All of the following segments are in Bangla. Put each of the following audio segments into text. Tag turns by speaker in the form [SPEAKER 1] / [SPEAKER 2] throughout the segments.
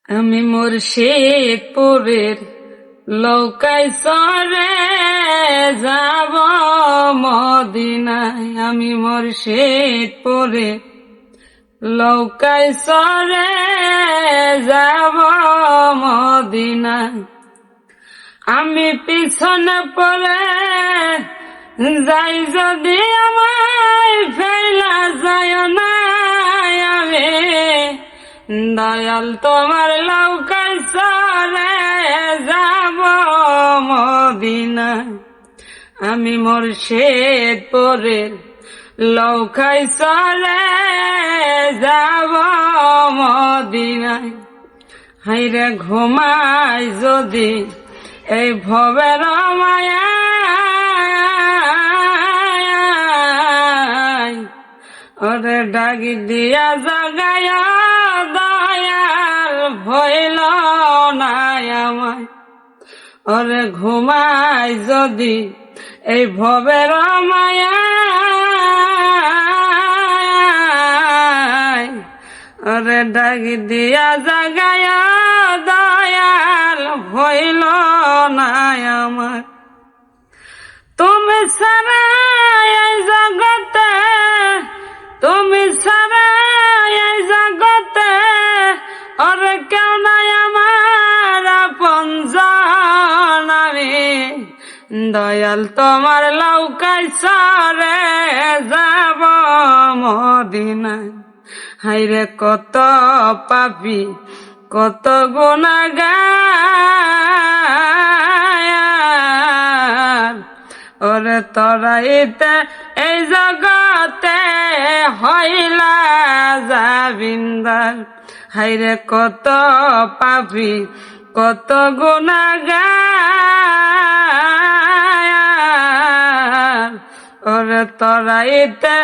[SPEAKER 1] আমি মুর্শিদপুরের লৌকায় সরে যাব মদিনায়। আমি মুর্শিদপুরের লৌকায় সরে যাব মদিনায়। আমি পিছনে পড়ে যাই যদি আমায় ফেলা যায় না, আমি দয়াল তোমার লৌকায় সরে যাব মদিনায়। আমি মুর্শিদপুরের লৌকায় সরে যাব মদিনায়। হাইরে ঘুমাই যদি এই ভবের মায়ায়, ওরে ডাকি দিয়া জাগায় দয়াল ভইল না আমায়। ওরে ঘুমাই যদি এই ভবের মায়ায়, ওরে ডাকি দিয়া জাগায় দয়াল ভইল না আমায়। তুমি ছাড়া এই জগতে, তুমি ছাড়া এই জগতে ওরে কেউ নাই আমার আপনজন। আমি দয়াল তোমার লৌকায় সরে যাব মদিনায়। হাইরে কত পাপী কত গুনাহগার, ওরে তরাইতে এই জগতে হইলা যাবিন্দার। হাইরে কত পাপী কত গুনাহগার, ওরে তরাইতে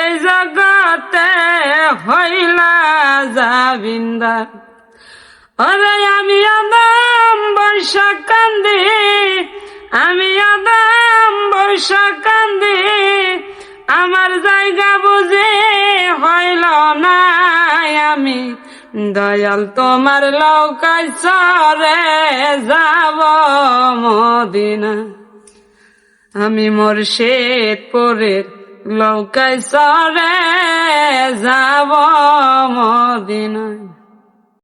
[SPEAKER 1] এই জগতে হইলা যাবিন্দার। ওরে আমি আদম বর্ষা কান্দি, আমি আদম বর্ষা কান্দি, আমার জায়গা বুঝে হইল না। আমি দয়াল তোমার লৌকায় সরে যাব মদিনা। আমি মুর্শিদপুরের লৌকায় সরে যাব মদিনা।